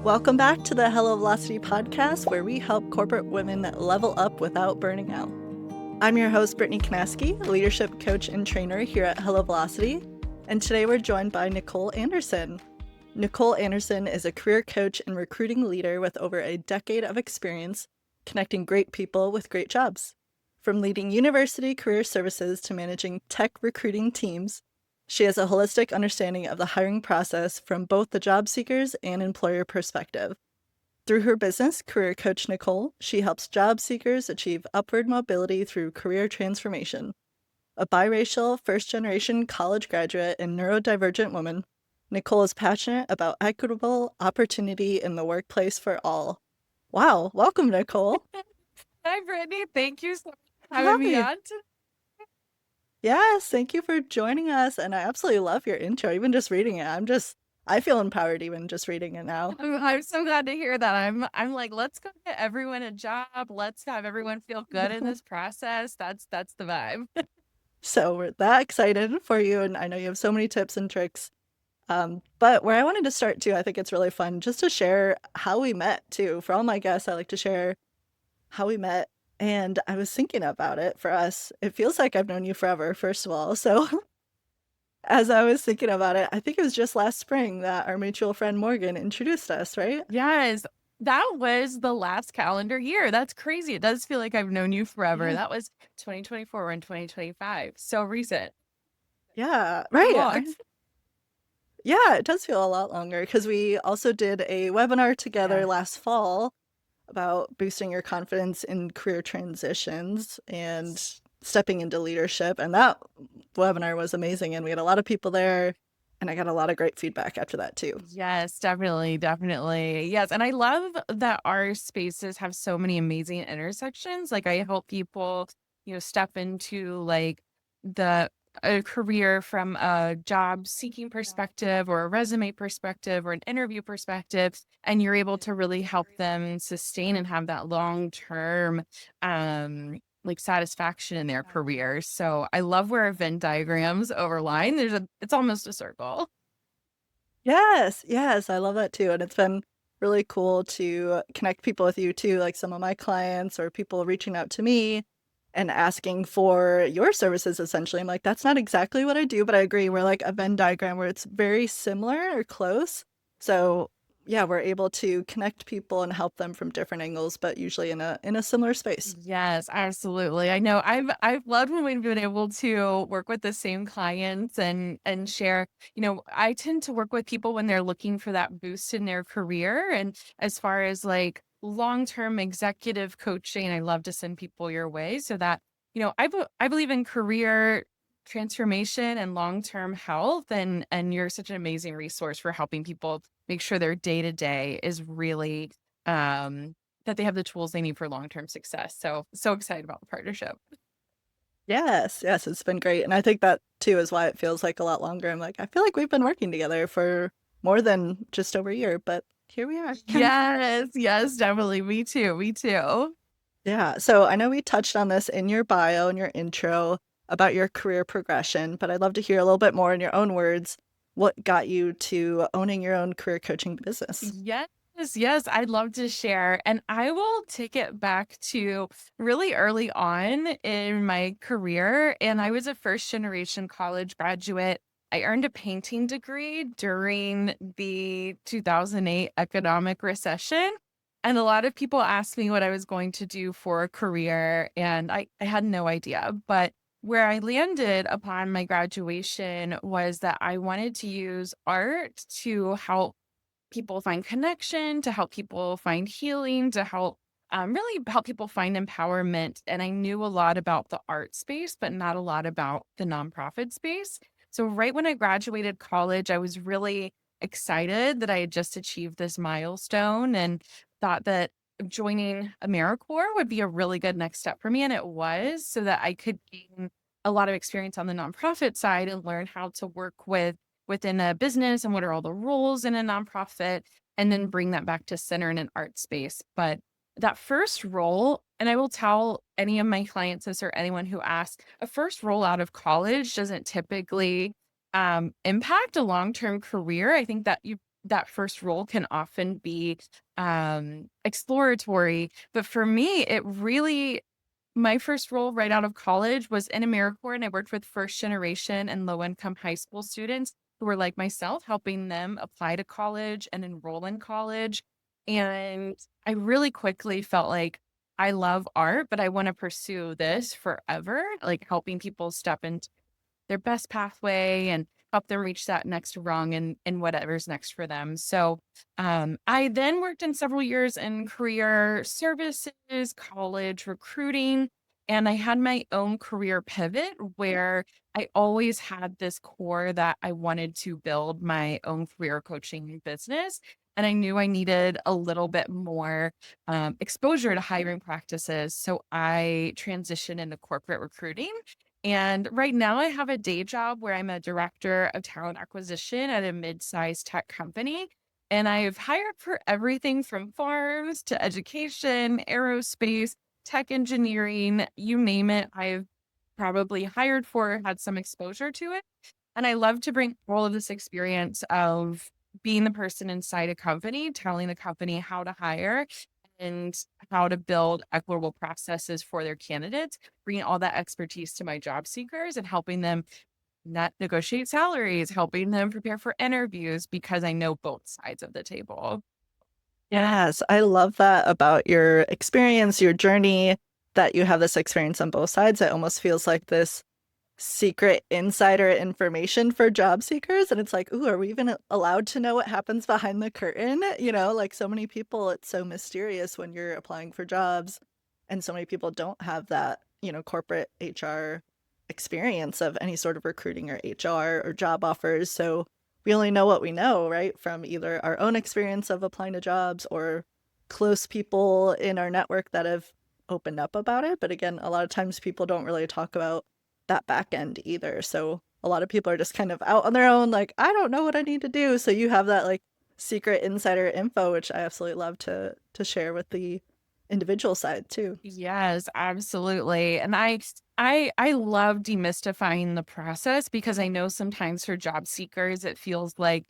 Welcome back to the Hello Velocity podcast, where we help corporate women level up without burning out. I'm your host, Brittany Knaski, leadership coach and trainer here at Hello Velocity, and today we're joined by Nicole Anderson. Nicole Anderson is a career coach and recruiting leader with over a decade of experience connecting great people with great jobs. From leading university career services to managing tech recruiting teams, she has a holistic understanding of the hiring process from both the job seekers and employer perspective. Through her business, Career Coach Nicole, she helps job seekers achieve upward mobility through career transformation. A biracial, first-generation college graduate and neurodivergent woman, Nicole is passionate about equitable opportunity in the workplace for all. Wow, welcome, Nicole. Hi, Brittany. Thank you so much for having me Hi. on. Yes, thank you for joining us. And I absolutely love your intro, even just reading it. I feel empowered even just reading it now. I'm so glad to hear that. I'm like, let's go get everyone a job. Let's have everyone feel good in this process. That's the vibe. So we're that excited for you. And I know you have so many tips and tricks. But where I wanted to start too, I think it's really fun just to share how we met too. For all my guests, I like to share how we met. And I was thinking about it for us. It feels like I've known you forever, first of all. So as I was thinking about it, I think it was just last spring that our mutual friend Morgan introduced us, right? Yes, that was the last calendar year. That's crazy. It does feel like I've known you forever. Yeah. That was 2024. We're in 2025. So recent. Yeah, Too right. long. Yeah, it does feel a lot longer because we also did a webinar together Yeah. last fall about boosting your confidence in career transitions and stepping into leadership. And that webinar was amazing. And we had a lot of people there. And I got a lot of great feedback after that too. Yes, definitely, definitely. Yes, and I love that our spaces have so many amazing intersections. Like I help people, step into like the a career from a job seeking perspective or a resume perspective or an interview perspective, and you're able to really help them sustain and have that long-term like satisfaction in their career. So I love where Venn diagrams overline. It's almost a circle. Yes, yes, I love that too. And it's been really cool to connect people with you too, like some of my clients or people reaching out to me and asking for your services essentially. I'm like, that's not exactly what I do, but I agree. We're like a Venn diagram where it's very similar or close. So yeah, we're able to connect people and help them from different angles, but usually in a similar space. Yes, absolutely. I know I've loved when we've been able to work with the same clients and share, I tend to work with people when they're looking for that boost in their career. And as far as like long-term executive coaching, I love to send people your way so that, I believe in career transformation and long-term health and you're such an amazing resource for helping people make sure their day-to-day is really that they have the tools they need for long-term success. So excited about the partnership. Yes, yes, it's been great. And I think that too is why it feels like a lot longer. I'm like, I feel like we've been working together for more than just over a year, but here we are. Yes, yes, definitely. Me too. Me too. Yeah. So I know we touched on this in your bio and your intro about your career progression, but I'd love to hear a little bit more in your own words. What got you to owning your own career coaching business? Yes, yes, I'd love to share. And I will take it back to really early on in my career. And I was a first generation college graduate. I earned a painting degree during the 2008 economic recession. And a lot of people asked me what I was going to do for a career, and I had no idea. But where I landed upon my graduation was that I wanted to use art to help people find connection, to help people find healing, to help really help people find empowerment. And I knew a lot about the art space, but not a lot about the nonprofit space. So, right when I graduated college, I was really excited that I had just achieved this milestone and thought that joining AmeriCorps would be a really good next step for me. And it was so that I could gain a lot of experience on the nonprofit side and learn how to work within a business and what are all the roles in a nonprofit, and then bring that back to center in an art space. But that first role, and I will tell any of my clients this or anyone who asks, a first role out of college doesn't typically impact a long-term career. I think that that first role can often be exploratory. But for me, my first role right out of college was in AmeriCorps, and I worked with first generation and low income high school students who were like myself, helping them apply to college and enroll in college. And I really quickly felt like I love art, but I want to pursue this forever, like helping people step into their best pathway and help them reach that next rung and whatever's next for them. So I then worked in several years in career services, college recruiting, and I had my own career pivot where I always had this core that I wanted to build my own career coaching business. And I knew I needed a little bit more exposure to hiring practices. So I transitioned into corporate recruiting, and right now I have a day job where I'm a director of talent acquisition at a mid-sized tech company. And I've hired for everything from farms to education, aerospace, tech engineering, you name it. I've probably hired for, had some exposure to it. And I love to bring all of this experience of being the person inside a company, telling the company how to hire and how to build equitable processes for their candidates, bringing all that expertise to my job seekers and helping them not negotiate salaries, helping them prepare for interviews because I know both sides of the table. Yes, I love that about your experience, your journey, that you have this experience on both sides. It almost feels like this secret insider information for job seekers. And it's like, ooh, are we even allowed to know what happens behind the curtain? Like so many people, it's so mysterious when you're applying for jobs. And so many people don't have that, corporate HR experience of any sort of recruiting or HR or job offers. So we only know what we know, right? From either our own experience of applying to jobs or close people in our network that have opened up about it. But again, a lot of times people don't really talk about that back end either. So a lot of people are just kind of out on their own, like, I don't know what I need to do. So you have that like secret insider info, which I absolutely love to share with the individual side too. Yes, absolutely. And I love demystifying the process because I know sometimes for job seekers it feels like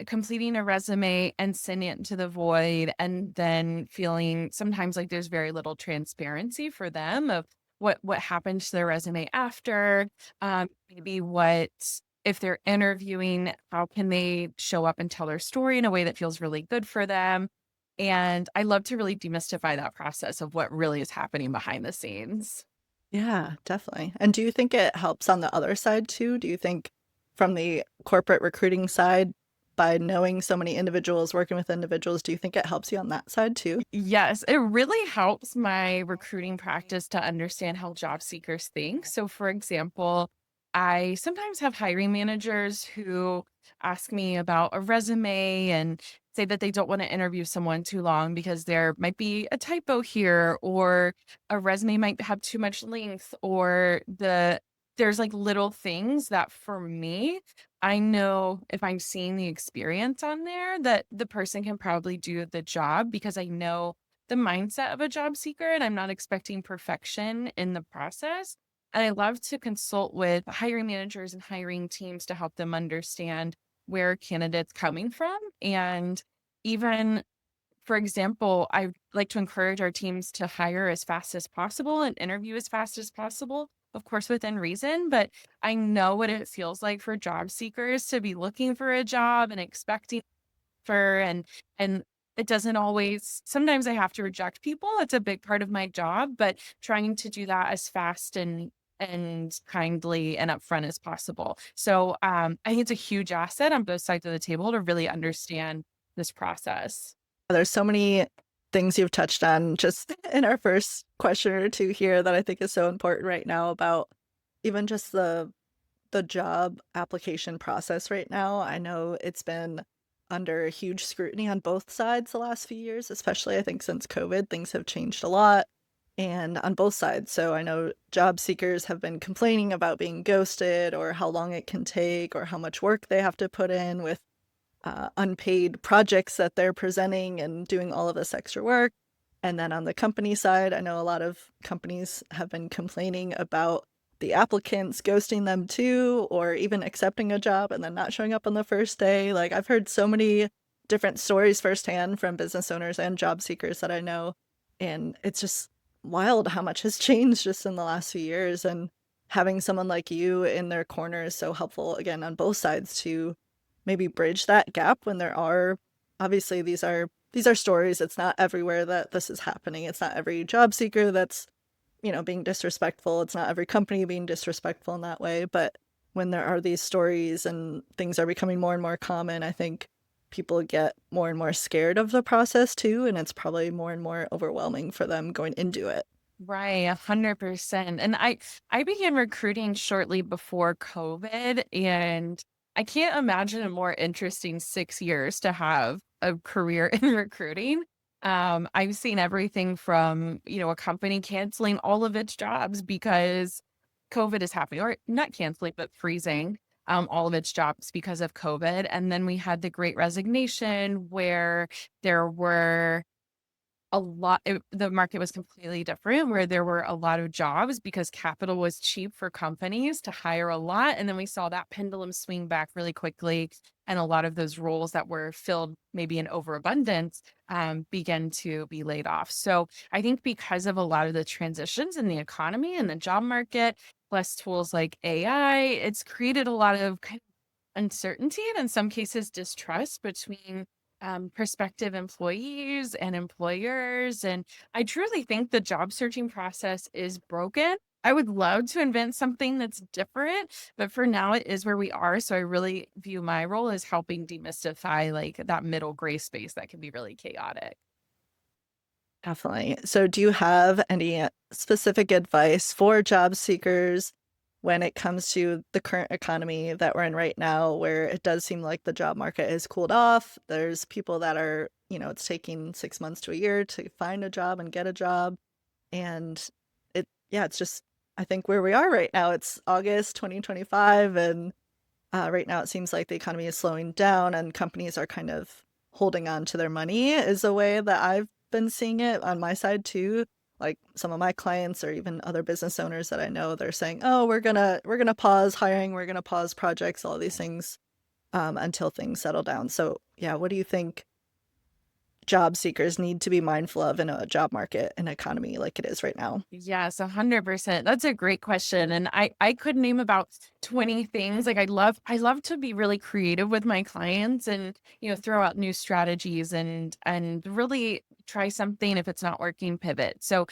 completing a resume and sending it into the void and then feeling sometimes like there's very little transparency for them of what happened to their resume after, maybe what if they're interviewing, how can they show up and tell their story in a way that feels really good for them. And I love to really demystify that process of what really is happening behind the scenes. Yeah, definitely. And do you think it helps on the other side too? Do you think from the corporate recruiting side, by knowing so many individuals, working with individuals, do you think it helps you on that side too? Yes, it really helps my recruiting practice to understand how job seekers think. So, for example, I sometimes have hiring managers who ask me about a resume and say that they don't want to interview someone too long because there might be a typo here, or a resume might have too much length, or there's like little things that for me, I know if I'm seeing the experience on there that the person can probably do the job because I know the mindset of a job seeker and I'm not expecting perfection in the process. And I love to consult with hiring managers and hiring teams to help them understand where a candidate's coming from. And even, for example, I like to encourage our teams to hire as fast as possible and interview as fast as possible, of course, within reason. But I know what it feels like for job seekers to be looking for a job and expecting for and it doesn't always, sometimes I have to reject people. It's a big part of my job, but trying to do that as fast and kindly and upfront as possible. So I think it's a huge asset on both sides of the table to really understand this process. There's so many things you've touched on just in our first question or two here that I think is so important right now about even just the job application process right now. I know it's been under huge scrutiny on both sides the last few years, especially I think since COVID, things have changed a lot and on both sides. So I know job seekers have been complaining about being ghosted or how long it can take or how much work they have to put in with unpaid projects that they're presenting and doing all of this extra work. And then on the company side, I know a lot of companies have been complaining about the applicants ghosting them too, or even accepting a job and then not showing up on the first day. Like, I've heard so many different stories firsthand from business owners and job seekers that I know. And it's just wild how much has changed just in the last few years. And having someone like you in their corner is so helpful, again, on both sides to maybe bridge that gap when there are obviously these are stories. It's not everywhere that this is happening. It's not every job seeker that's, being disrespectful. It's not every company being disrespectful in that way. But when there are these stories and things are becoming more and more common, I think people get more and more scared of the process too. And it's probably more and more overwhelming for them going into it. Right, 100%. And I began recruiting shortly before COVID, and I can't imagine a more interesting 6 years to have a career in recruiting. I've seen everything from, a company canceling all of its jobs because COVID is happening, or not canceling, but freezing all of its jobs because of COVID. And then we had the Great Resignation, where there were the market was completely different, where there were a lot of jobs because capital was cheap for companies to hire a lot. And then we saw that pendulum swing back really quickly. And a lot of those roles that were filled maybe in overabundance began to be laid off. So I think because of a lot of the transitions in the economy and the job market, plus tools like AI, it's created a lot of kind of uncertainty and in some cases distrust between prospective employees and employers. And I truly think the job searching process is broken. I would love to invent something that's different, but for now it is where we are. So I really view my role as helping demystify like that middle gray space that can be really chaotic. Definitely. So, do you have any specific advice for job seekers when it comes to the current economy that we're in right now, where it does seem like the job market has cooled off? There's people that are, it's taking 6 months to a year to find a job and get a job. And yeah, it's just, I think where we are right now, it's August 2025. And right now it seems like the economy is slowing down and companies are kind of holding on to their money, is a way that I've been seeing it on my side too. Like some of my clients or even other business owners that I know, they're saying, "Oh, we're gonna pause hiring, we're gonna pause projects, all these things until things settle down." So yeah, what do you think job seekers need to be mindful of in a job market and economy like it is right now? Yes, 100%. That's a great question. And I could name about 20 things. Like I love to be really creative with my clients and, throw out new strategies and really try something. If it's not working, pivot. So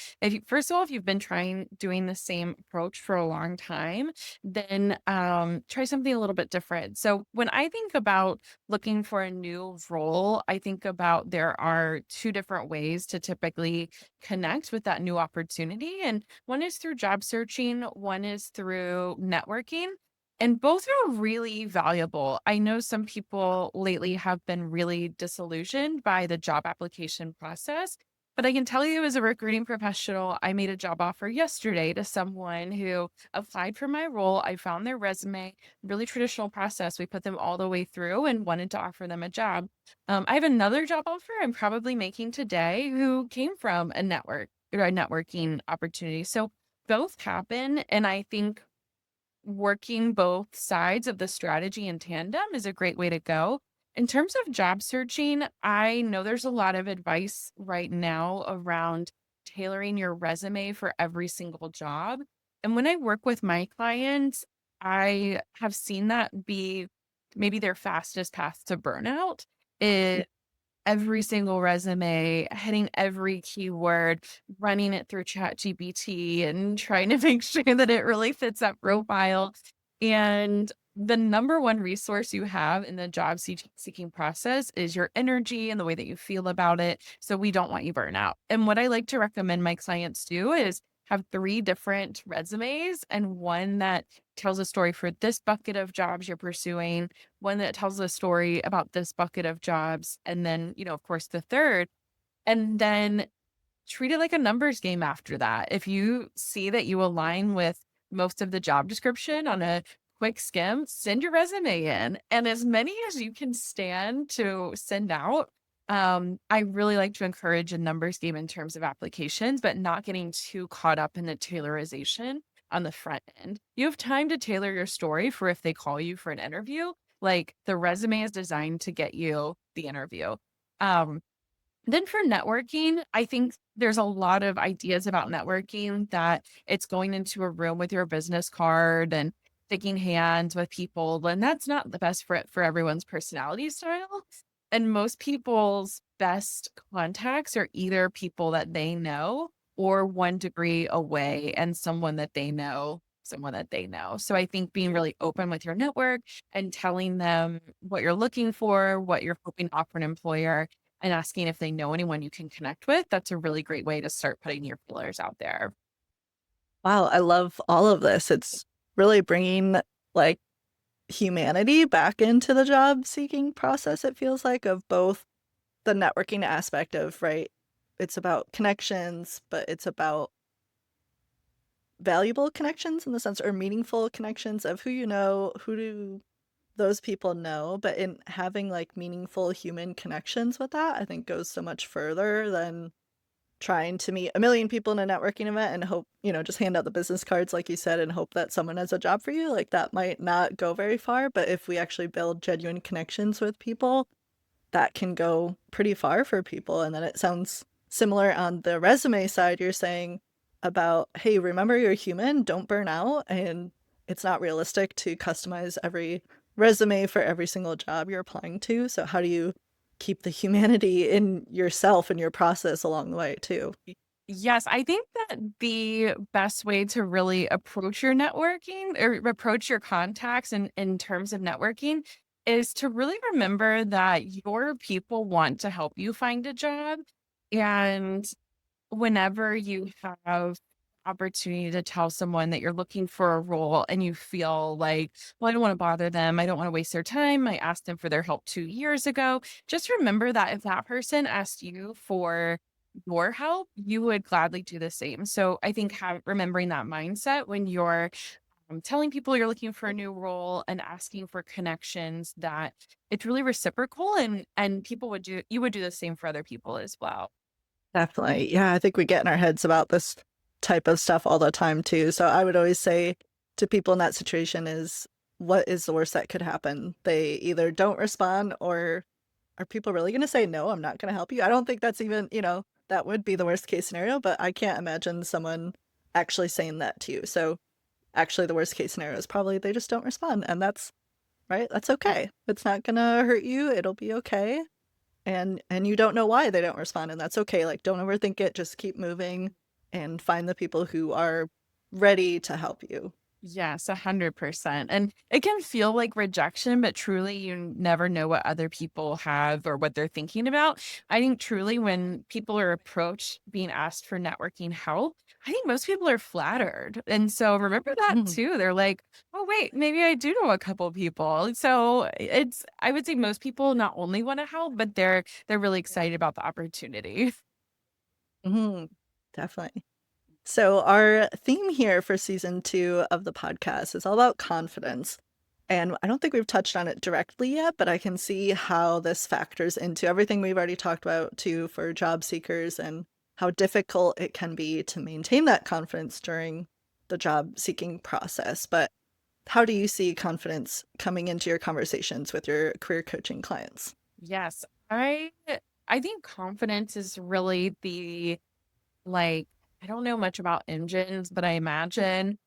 first of all, if you've been doing the same approach for a long time, then try something a little bit different. So when I think about looking for a new role, I think about there are two different ways to typically connect with that new opportunity. And one is through job searching, one is through networking. And both are really valuable. I know some people lately have been really disillusioned by the job application process, but I can tell you as a recruiting professional, I made a job offer yesterday to someone who applied for my role. I found their resume, really traditional process. We put them all the way through and wanted to offer them a job. I have another job offer I'm probably making today who came from a network or a networking opportunity. So both happen. And I think working both sides of the strategy in tandem is a great way to go. In terms of job searching, I know there's a lot of advice right now around tailoring your resume for every single job. And when I work with my clients, I have seen that be maybe their fastest path to burnout every single resume, hitting every keyword, running it through ChatGPT and trying to make sure that it really fits that profile. And the number one resource you have in the job seeking process is your energy and the way that you feel about it. So we don't want you burn out. And what I like to recommend my clients do is have three different resumes and one that tells a story for this bucket of jobs you're pursuing, one that tells a story about this bucket of jobs, and then, of course, the third. And then treat it like a numbers game after that. If you see that you align with most of the job description on a quick skim, send your resume in. And as many as you can stand to send out, I really like to encourage a numbers game in terms of applications, but not getting too caught up in the tailorization. on the front end. You have time to tailor your story for if they call you for an interview. Like the resume is designed to get you the interview. Um, then for networking, I think there's a lot of ideas about networking that it's going into a room with your business card and shaking hands with people. And that's not the best fit for everyone's personality style. And most people's best contacts are either people that they know or 1 degree away and someone that they know, someone that they know. So I think being really open with your network and telling them what you're looking for, what you're hoping to offer an employer, and asking if they know anyone you can connect with, that's a really great way to start putting your feelers out there. Wow, I love all of this. It's really bringing like humanity back into the job seeking process, it feels like, of both the networking aspect of, right? It's about connections, but it's about valuable connections in the sense or meaningful connections of who you know, who do those people know, but in having like meaningful human connections with that, I think goes so much further than trying to meet a million people in a networking event and hope, just hand out the business cards, like you said, and hope that someone has a job for you. Like that might not go very far, but if we actually build genuine connections with people, that can go pretty far for people. And then it sounds similar on the resume side. You're saying about, hey, remember you're human, don't burn out. And it's not realistic to customize every resume for every single job you're applying to. So, how do you keep the humanity in yourself and your process along the way, too? Yes, I think that the best way to really approach your networking or approach your contacts in terms of networking is to really remember that your people want to help you find a job. And whenever you have opportunity to tell someone that you're looking for a role and you feel like, well, I don't want to bother them. I don't want to waste their time. I asked them for their help 2 years ago. Just remember that if that person asked you for your help, you would gladly do the same. So I think remembering that mindset when you're telling people you're looking for a new role and asking for connections, that it's really reciprocal and people would do you would do the same for other people as well. Definitely. Yeah, I think we get in our heads about this type of stuff all the time too. So I would always say to people in that situation is what is the worst that could happen? They either don't respond or are people really going to say no, I'm not going to help you? I don't think that's even, that would be the worst case scenario, but I can't imagine someone actually saying that to you. So actually the worst case scenario is probably they just don't respond and that's right. That's okay. It's not going to hurt you. It'll be okay. And you don't know why they don't respond, and that's okay. Like, don't overthink it, just keep moving and find the people who are ready to help you. Yes, 100%. And it can feel like rejection, but truly you never know what other people have or what they're thinking about. I think truly when people are approached being asked for networking help, I think most people are flattered. And so remember that Mhm. too. They're like, oh, wait, maybe I do know a couple people. So I would say most people not only want to help, but they're really excited about the opportunity. Mhm. Definitely. So our theme here for season 2 of the podcast is all about confidence. And I don't think we've touched on it directly yet, but I can see how this factors into everything we've already talked about too for job seekers and how difficult it can be to maintain that confidence during the job seeking process. But how do you see confidence coming into your conversations with your career coaching clients? Yes. I think confidence is really the like, I don't know much about engines, but I imagine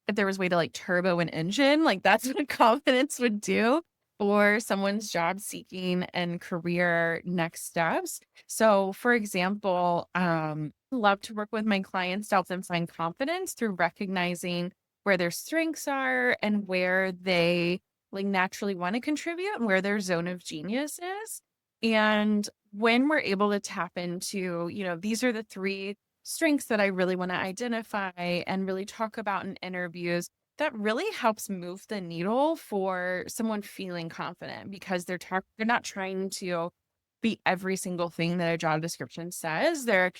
if there was a way to like turbo an engine, like that's what confidence would do for someone's job seeking and career next steps. So for example, I love to work with my clients to help them find confidence through recognizing where their strengths are and where they like naturally want to contribute and where their zone of genius is. And when we're able to tap into, these are the three strengths that I really want to identify and really talk about in interviews, that really helps move the needle for someone feeling confident because they're not trying to be every single thing that a job description says. They're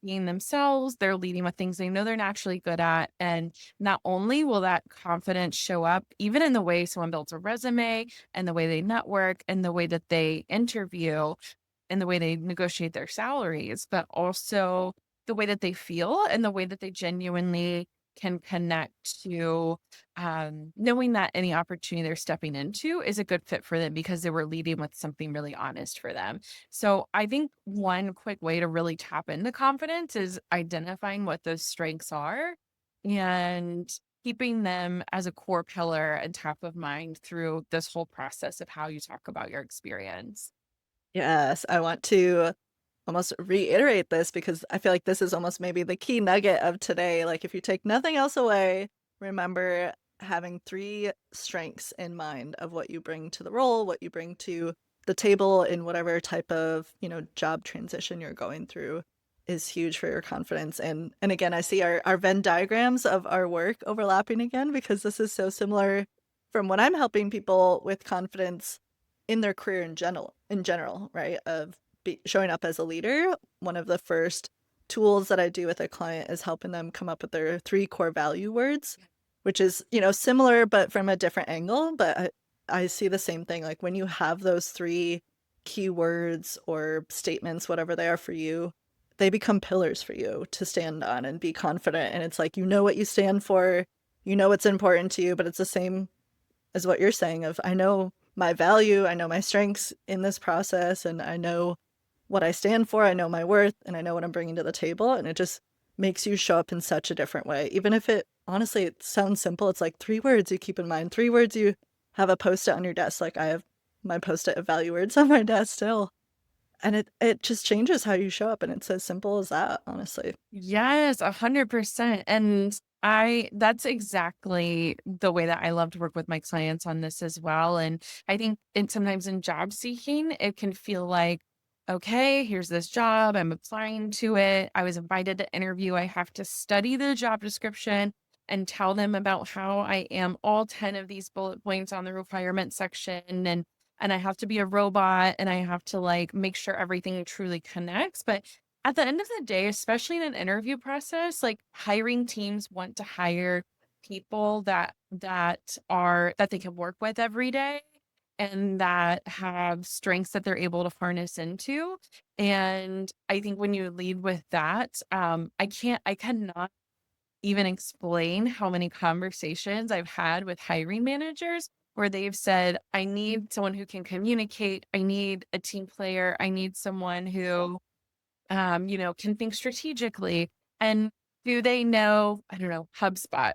being themselves, they're leading with things they know they're naturally good at. And not only will that confidence show up even in the way someone builds a resume and the way they network and the way that they interview and the way they negotiate their salaries, but also the way that they feel and the way that they genuinely can connect to knowing that any opportunity they're stepping into is a good fit for them because they were leading with something really honest for them. So I think one quick way to really tap into confidence is identifying what those strengths are and keeping them as a core pillar and top of mind through this whole process of how you talk about your experience. Yes, I want to almost reiterate this because I feel like this is almost maybe the key nugget of today. Like, if you take nothing else away, remember having 3 strengths in mind of what you bring to the role, what you bring to the table in whatever type of, job transition you're going through is huge for your confidence. And again, I see our Venn diagrams of our work overlapping again because this is so similar from when I'm helping people with confidence in their career in general, right? Of showing up as a leader. One of the first tools that I do with a client is helping them come up with their 3 core value words, which is, similar but from a different angle. But I see the same thing. Like, when you have those 3 keywords or statements, whatever they are for you, they become pillars for you to stand on and be confident. And it's like, what you stand for, what's important to you, but it's the same as what you're saying of, I know my value, I know my strengths in this process, and I know what I stand for, I know my worth, and I know what I'm bringing to the table, and it just makes you show up in such a different way. Even if it sounds simple, it's like 3 words you keep in mind, 3 words you have a Post-it on your desk. Like, I have my Post-it of value words on my desk still, and it just changes how you show up, and it's as simple as that, honestly. Yes, 100%. And that's exactly the way that I love to work with my clients on this as well. And I think sometimes in job seeking, it can feel like, okay, here's this job, I'm applying to it. I was invited to interview. I have to study the job description and tell them about how I am all 10 of these bullet points on the requirement section. And I have to be a robot and I have to like make sure everything truly connects. But at the end of the day, especially in an interview process, like hiring teams want to hire people that they can work with every day and that have strengths that they're able to harness into. And I think when you lead with that, I cannot even explain how many conversations I've had with hiring managers where they've said, I need someone who can communicate, I need a team player, I need someone who can think strategically. And do they know, I don't know, HubSpot?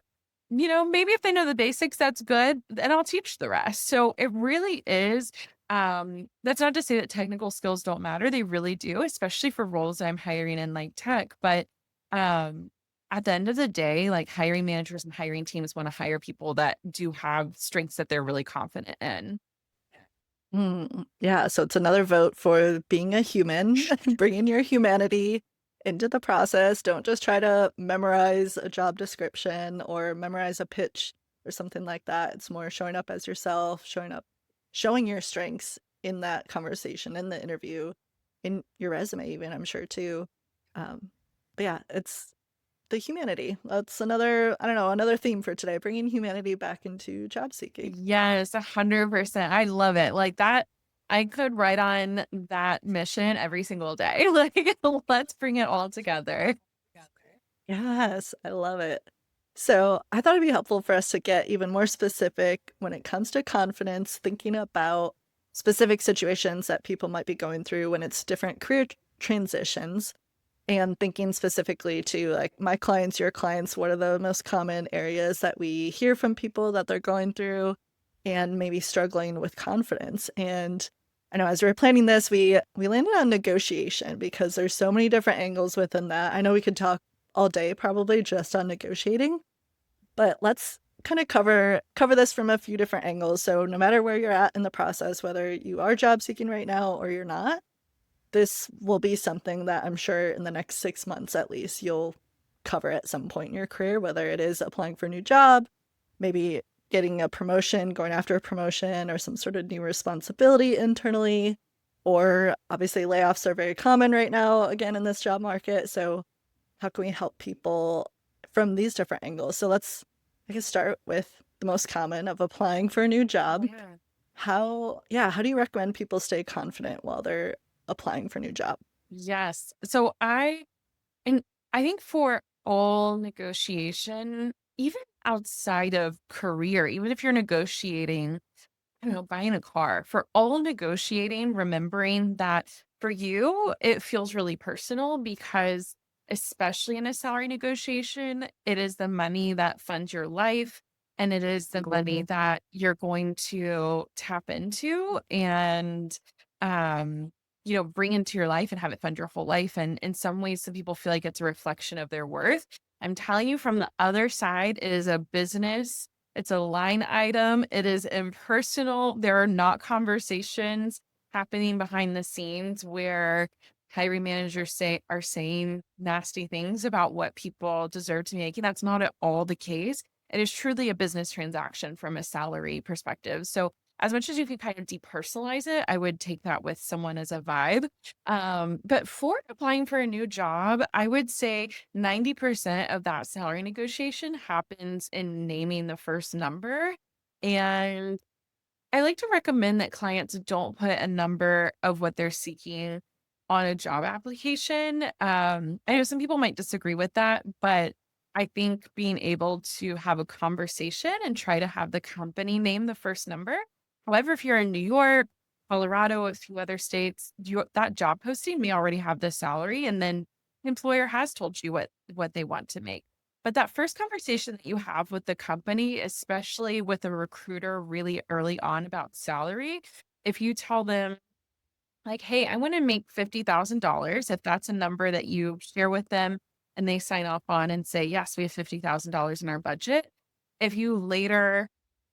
Maybe if they know the basics, that's good, and I'll teach the rest. So it really is. That's not to say that technical skills don't matter. They really do, especially for roles I'm hiring in like tech. But um, at the end of the day, like hiring managers and hiring teams want to hire people that do have strengths that they're really confident in. Yeah, so it's another vote for being a human, bringing your humanity into the process. Don't just try to memorize a job description or memorize a pitch or something like that. It's more showing up as yourself, showing your strengths in that conversation, in the interview, in your resume even, I'm sure too. Um, but yeah, it's the humanity. That's another, I don't know, another theme for today, bringing humanity back into job seeking. Yes, 100%. I love it. Like that, I could write on that mission every single day. Like, let's bring it all together. Yes, I love it. So I thought it'd be helpful for us to get even more specific when it comes to confidence, thinking about specific situations that people might be going through when it's different career transitions, and thinking specifically to like my clients, your clients, what are the most common areas that we hear from people that they're going through and maybe struggling with confidence. And I know as we were planning this, we landed on negotiation because there's so many different angles within that. I know we could talk all day probably just on negotiating, but let's kind of cover this from a few different angles. So no matter where you're at in the process, whether you are job seeking right now or you're not, this will be something that I'm sure in the next 6 months at least you'll cover at some point in your career, whether it is applying for a new job, maybe getting a promotion, going after a promotion, or some sort of new responsibility internally. Or obviously, layoffs are very common right now, again, in this job market. So, how can we help people from these different angles? So, I guess, start with the most common of applying for a new job. Yeah. How do you recommend people stay confident while they're applying for a new job? Yes. So and I think for all negotiation, even outside of career, even if you're negotiating, I don't know, buying a car, for all negotiating, remembering that for you, it feels really personal because, especially in a salary negotiation, it is the money that funds your life and it is the money that you're going to tap into and, um, bring into your life and have it fund your whole life. And in some ways, some people feel like it's a reflection of their worth. I'm telling you, from the other side, it is a business, it's a line item. It is impersonal. There are not conversations happening behind the scenes where hiring managers are saying nasty things about what people deserve to be making. That's not at all the case. It is truly a business transaction from a salary perspective. So as much as you can kind of depersonalize it, I would take that with someone as a vibe. But for applying for a new job, I would say 90% of that salary negotiation happens in naming the first number. And I like to recommend that clients don't put a number of what they're seeking on a job application. I know some people might disagree with that, but I think being able to have a conversation and try to have the company name the first number. However, if you're in New York, Colorado, a few other states, that job posting may already have the salary, and then the employer has told you what they want to make. But that first conversation that you have with the company, especially with a recruiter really early on about salary, if you tell them, like, hey, I want to make $50,000, if that's a number that you share with them and they sign off on and say, yes, we have $50,000 in our budget. If you later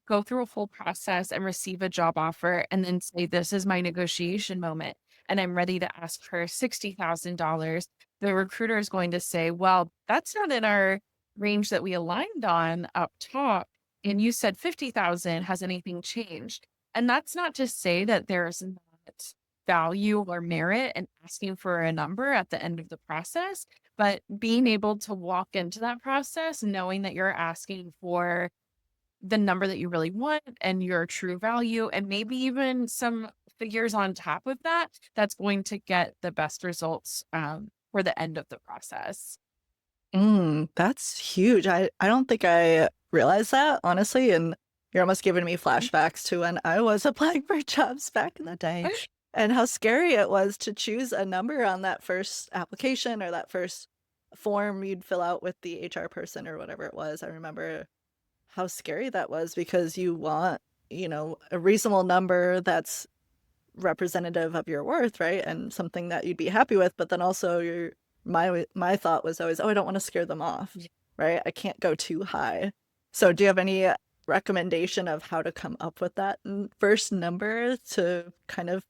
go through a full process and receive a job offer and then say, this is my negotiation moment and I'm ready to ask for $60,000, the recruiter is going to say, well, that's not in our range that we aligned on up top. And you said 50,000, has anything changed? And that's not to say that there's not value or merit in asking for a number at the end of the process, but being able to walk into that process knowing that you're asking for the number that you really want and your true value, and maybe even some figures on top of that, that's going to get the best results for the end of the process. That's huge. I don't think I realized that, honestly, and you're almost giving me flashbacks to when I was applying for jobs back in the day and how scary it was to choose a number on that first application or that first form you'd fill out with the HR person or whatever it was. I remember how scary that was because you want, a reasonable number that's representative of your worth, right? And something that you'd be happy with, but then also my thought was always, oh, I don't want to scare them off, right? I can't go too high. So do you have any recommendation of how to come up with that first number to kind of,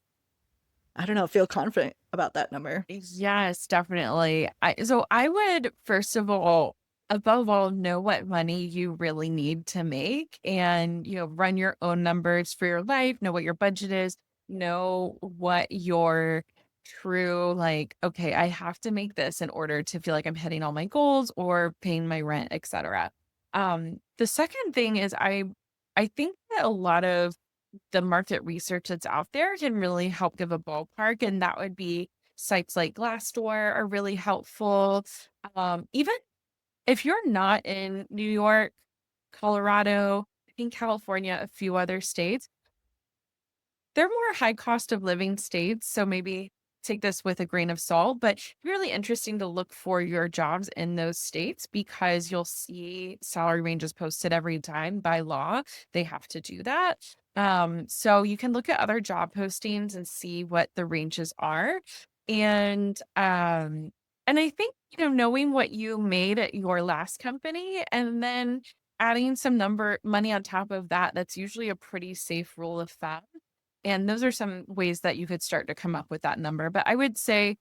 I don't know, feel confident about that number? Yes, definitely. I would, first of all, above all, know what money you really need to make and, run your own numbers for your life, know what your budget is, know what your true, like, okay, I have to make this in order to feel like I'm hitting all my goals or paying my rent, etc. The second thing is I think that a lot of the market research that's out there can really help give a ballpark, and that would be sites like Glassdoor are really helpful. Even if you're not in New York, Colorado, I think California, a few other states, they're more high cost of living states, so maybe take this with a grain of salt, but really interesting to look for your jobs in those states because you'll see salary ranges posted every time by law. They have to do that. So you can look at other job postings and see what the ranges are. And I think, knowing what you made at your last company and then adding some number money on top of that, that's usually a pretty safe rule of thumb. And those are some ways that you could start to come up with that number. But I would say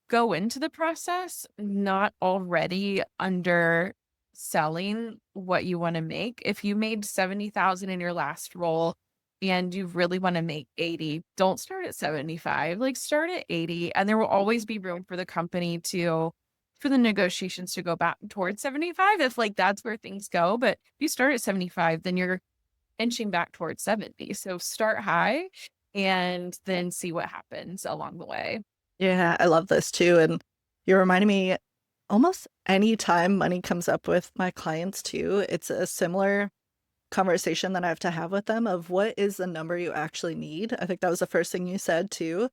go into the process not already underselling what you want to make. If you made 70,000 in your last role and you really want to make 80, don't start at 75. Like, start at 80, and there will always be room for the company for the negotiations to go back towards 75 if, like, that's where things go. But if you start at 75, then you're inching back towards 70. So start high and then see what happens along the way. Yeah, I love this too. And you're reminding me almost any time money comes up with my clients too, it's a similar conversation that I have to have with them of what is the number you actually need. I think that was the first thing you said too.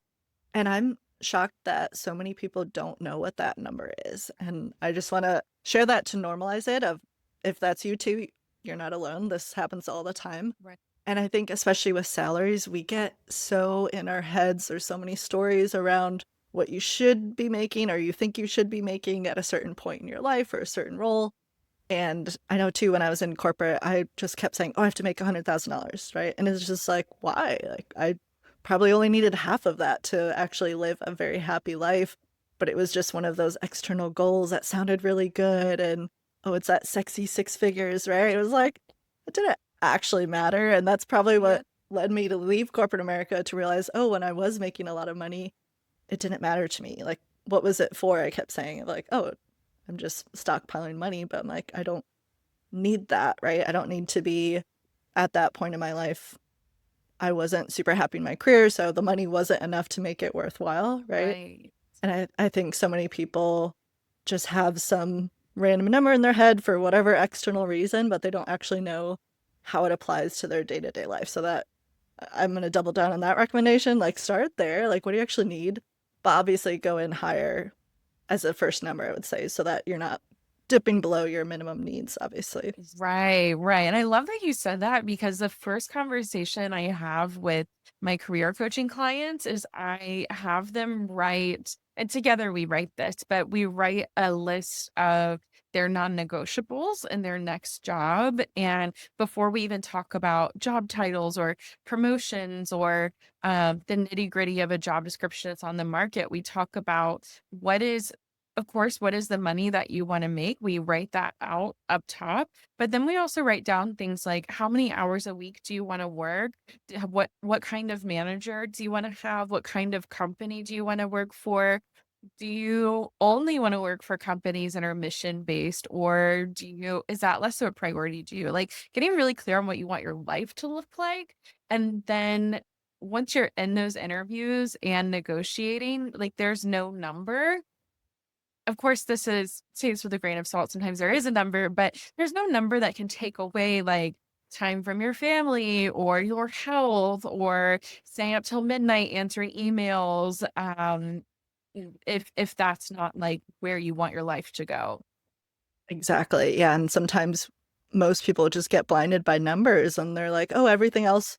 And I'm shocked that so many people don't know what that number is. And I just want to share that to normalize it of if that's you too, you're not alone. This happens all the time. Right. And I think especially with salaries, we get so in our heads. There's so many stories around what you should be making or you think you should be making at a certain point in your life or a certain role. And I know too, when I was in corporate, I just kept saying, oh, I have to make $100,000, right? And it's just like, why? Like, I probably only needed half of that to actually live a very happy life. But it was just one of those external goals that sounded really good. And oh, it's that sexy six figures, right? It was like, it didn't actually matter. And that's probably Yeah. what led me to leave corporate America to realize, oh, when I was making a lot of money, it didn't matter to me. Like, what was it for? I kept saying, like, oh, I'm just stockpiling money, but I'm like, I don't need that, right? I don't need to be at that point in my life. I wasn't super happy in my career, so the money wasn't enough to make it worthwhile, right? Right. And I think so many people just have some random number in their head for whatever external reason, but they don't actually know how it applies to their day-to-day life. So that I'm going to double down on that recommendation. Like, start there. Like, what do you actually need? But obviously go in higher as a first number, I would say, so that you're not dipping below your minimum needs, obviously. Right, right. And I love that you said that because the first conversation I have with my career coaching clients is I have them write, and together we write this, but we write a list of their non-negotiables in their next job. And before we even talk about job titles or promotions or the nitty-gritty of a job description that's on the market, we talk about what is of course, what is the money that you want to make? We write that out up top, but then we also write down things like how many hours a week do you want to work? What kind of manager do you want to have? What kind of company do you want to work for? Do you only want to work for companies that are mission based, or is that less of a priority to you? Like getting really clear on what you want your life to look like. And then once you're in those interviews and negotiating, like there's no number. Of course, this is takes with a grain of salt. Sometimes there is a number, but there's no number that can take away like time from your family or your health or staying up till midnight answering emails. If that's not like where you want your life to go. Exactly. Yeah. And sometimes most people just get blinded by numbers and they're like, oh, everything else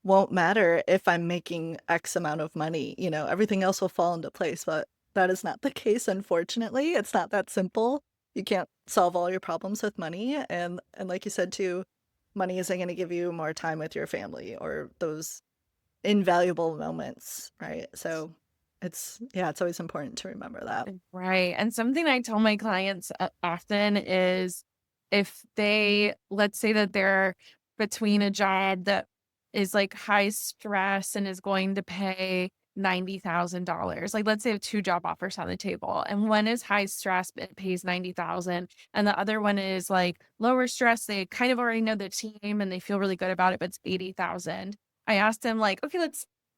won't matter if I'm making X amount of money. Everything else will fall into place. But that is not the case, unfortunately. It's not that simple. You can't solve all your problems with money. And like you said too, money isn't going to give you more time with your family or those invaluable moments, right? So it's always important to remember that. Right. And something I tell my clients often is if let's say that they're between a job that is like high stress and is going to pay $90,000. Like let's say I have two job offers on the table and one is high stress, but it pays 90,000. And the other one is like lower stress. They kind of already know the team and they feel really good about it, but it's 80,000. I asked them like, okay,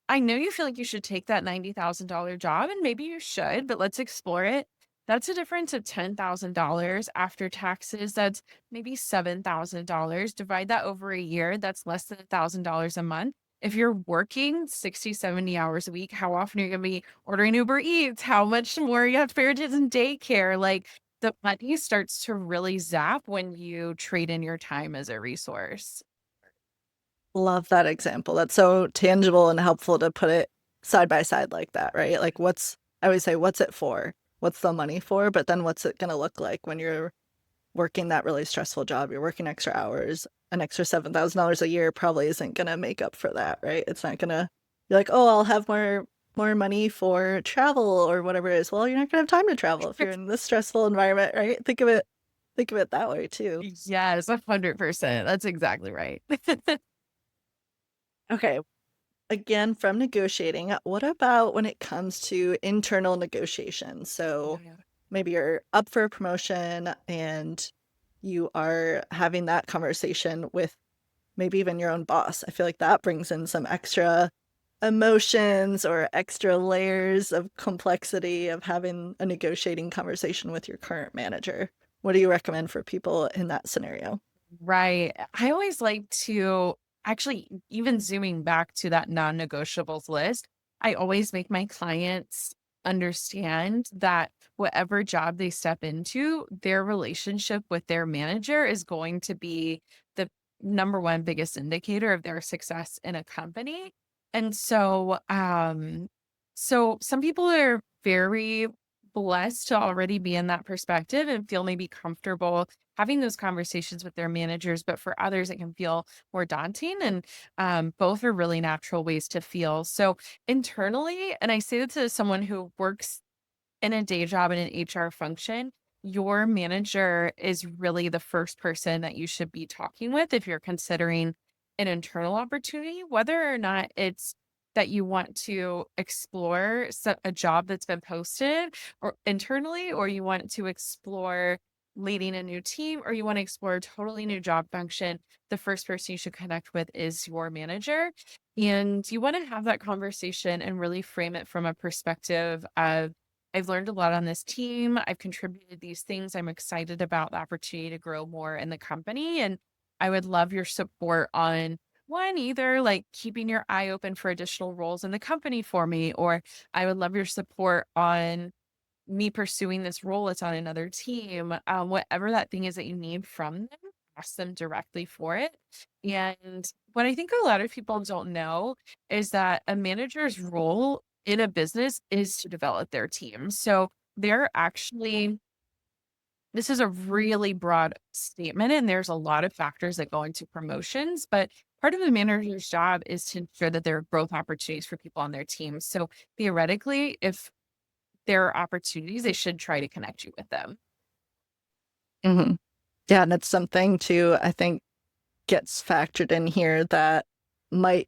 I know you feel like you should take that $90,000 job and maybe you should, but let's explore it. That's a difference of $10,000 after taxes. That's maybe $7,000. Divide that over a year. That's less than $1,000 a month. If you're working 60, 70 hours a week, how often are you going to be ordering Uber Eats? How much more you have to pay your kids in daycare? Like the money starts to really zap when you trade in your time as a resource. Love that example. That's so tangible and helpful to put it side by side like that, right? Like I always say, what's it for? What's the money for? But then what's it going to look like when you're working that really stressful job? You're working extra hours. An extra $7,000 a year probably isn't going to make up for that, right? It's not going to be like, oh, I'll have more money for travel or whatever it is. Well, you're not going to have time to travel if you're in this stressful environment, right? Think of it that way too. Yes, 100%. That's exactly right. Okay. Again, from negotiating, what about when it comes to internal negotiations? So Yeah. maybe you're up for a promotion and you are having that conversation with maybe even your own boss. I feel like that brings in some extra emotions or extra layers of complexity of having a negotiating conversation with your current manager. What do you recommend for people in that scenario? Right. I always like to actually, even zooming back to that non-negotiables list, I always make my clients understand that whatever job they step into, their relationship with their manager is going to be the number one biggest indicator of their success in a company. And so some people are very blessed to already be in that perspective and feel maybe comfortable having those conversations with their managers, but for others, it can feel more daunting. And both are really natural ways to feel. So internally, and I say that to someone who works in a day job in an HR function, your manager is really the first person that you should be talking with if you're considering an internal opportunity, whether or not it's that you want to explore a job that's been posted or internally, or you want to explore leading a new team, or you want to explore a totally new job function. The first person you should connect with is your manager. And you want to have that conversation and really frame it from a perspective of, I've learned a lot on this team. I've contributed these things. I'm excited about the opportunity to grow more in the company. And I would love your support on one, either like keeping your eye open for additional roles in the company for me, or I would love your support on me pursuing this role that's on another team. Whatever that thing is that you need from them, ask them directly for it. And what I think a lot of people don't know is that a manager's role in a business is to develop their team. So they're actually, this is a really broad statement, and there's a lot of factors that go into promotions, but part of the manager's job is to ensure that there are growth opportunities for people on their team. So theoretically, if there are opportunities, they should try to connect you with them. Mm-hmm. Yeah, and it's something too, I think gets factored in here that might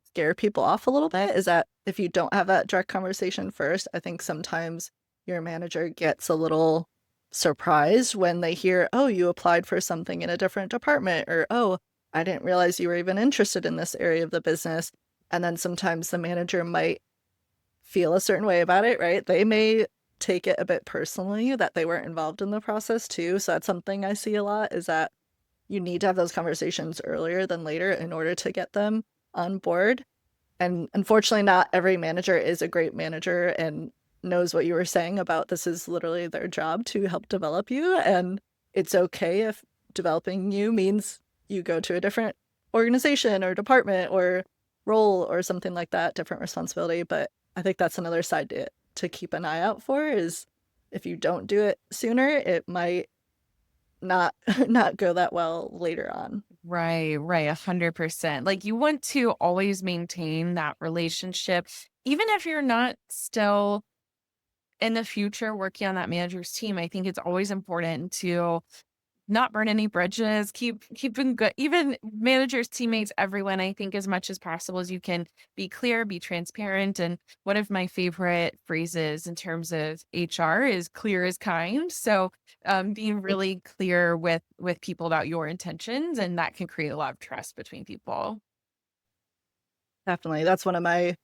scare people off a little bit is that if you don't have that direct conversation first, I think sometimes your manager gets a little surprised when they hear, oh, you applied for something in a different department, or oh, I didn't realize you were even interested in this area of the business. And then sometimes the manager might feel a certain way about it, right? They may take it a bit personally that they weren't involved in the process too. So that's something I see a lot is that you need to have those conversations earlier than later in order to get them on board. And unfortunately, not every manager is a great manager and knows what you were saying about this is literally their job to help develop you. And it's okay if developing you means you go to a different organization or department or role or something like that, different responsibility. But I think that's another side to keep an eye out for is if you don't do it sooner, it might not not go that well later on. Right, right, 100%. Like you want to always maintain that relationship, even if you're not still in the future working on that manager's team. I think it's always important to not burn any bridges, keeping good, even managers, teammates, everyone, I think as much as possible as you can be clear, be transparent. And one of my favorite phrases in terms of HR is clear is kind. So being really clear with people about your intentions, and that can create a lot of trust between people. Definitely. That's one of my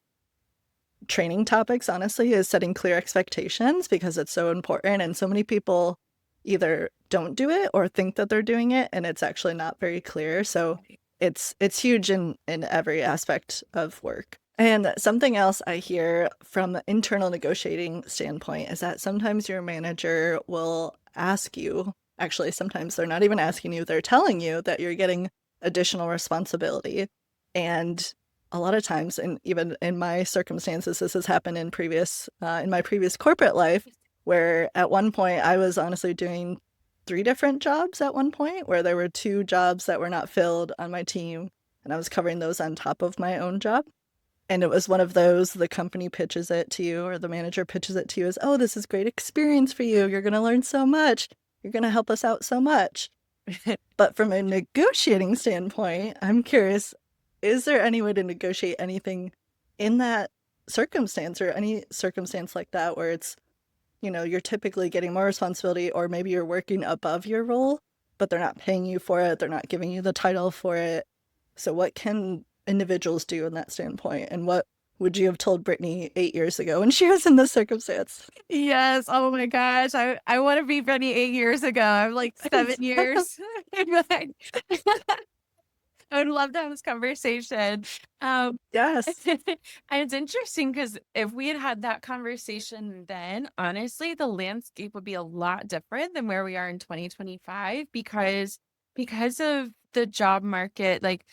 training topics, honestly, is setting clear expectations because it's so important. And so many people either don't do it or think that they're doing it, and it's actually not very clear. So it's huge in every aspect of work. And something else I hear from the internal negotiating standpoint is that sometimes your manager will ask you, actually, sometimes they're not even asking you, they're telling you that you're getting additional responsibility. And a lot of times, and even in my circumstances, this has happened in my previous corporate life, where at one point I was honestly doing 3 different jobs at one point, where there were 2 jobs that were not filled on my team, and I was covering those on top of my own job. And it was one of those, the company pitches it to you, or the manager pitches it to you as, oh, this is great experience for you. You're going to learn so much. You're going to help us out so much. But from a negotiating standpoint, I'm curious, is there any way to negotiate anything in that circumstance or any circumstance like that where it's, you're typically getting more responsibility or maybe you're working above your role, but they're not paying you for it. They're not giving you the title for it. So what can individuals do in that standpoint? And what would you have told Brittany 8 years ago when she was in this circumstance? Yes. Oh my gosh. I want to be Brittany 8 years ago. I'm like 7 years. Like, I would love to have this conversation. Um, Yes. and it's interesting because if we had had that conversation then, honestly, the landscape would be a lot different than where we are in 2025 because of the job market. Like,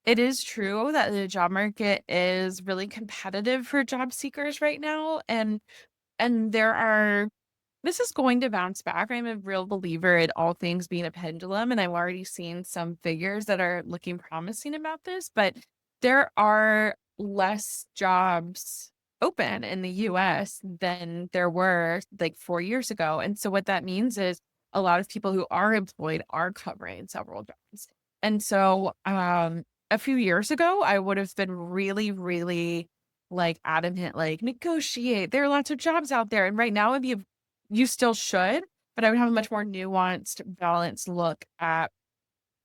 it is true that the job market is really competitive for job seekers right now, and there are this is going to bounce back. I'm a real believer in all things being a pendulum, and I've already seen some figures that are looking promising about this, but there are less jobs open in the US than there were like 4 years ago. And so what that means is a lot of people who are employed are covering several jobs. And so a few years ago, I would have been really, really like adamant, like negotiate. There are lots of jobs out there. And right now, it'd be you still should, but I would have a much more nuanced, balanced look at,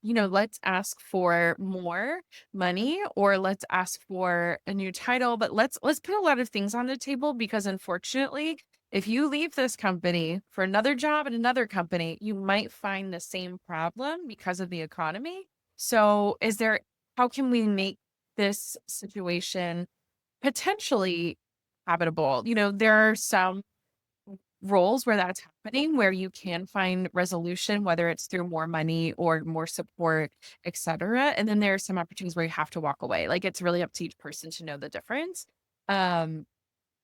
let's ask for more money or let's ask for a new title, but let's put a lot of things on the table because unfortunately, if you leave this company for another job at another company, you might find the same problem because of the economy. So, how can we make this situation potentially habitable? There are some roles where that's happening, where you can find resolution, whether it's through more money or more support, et cetera. And then there are some opportunities where you have to walk away. Like it's really up to each person to know the difference. Um,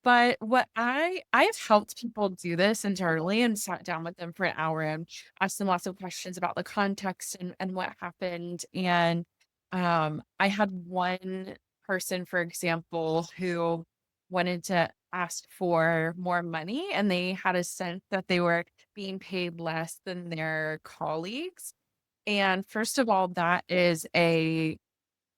but what I have helped people do this internally and sat down with them for an hour and asked them lots of questions about the context and what happened. And I had one person, for example, who wanted to ask for more money and they had a sense that they were being paid less than their colleagues. And first of all, that is a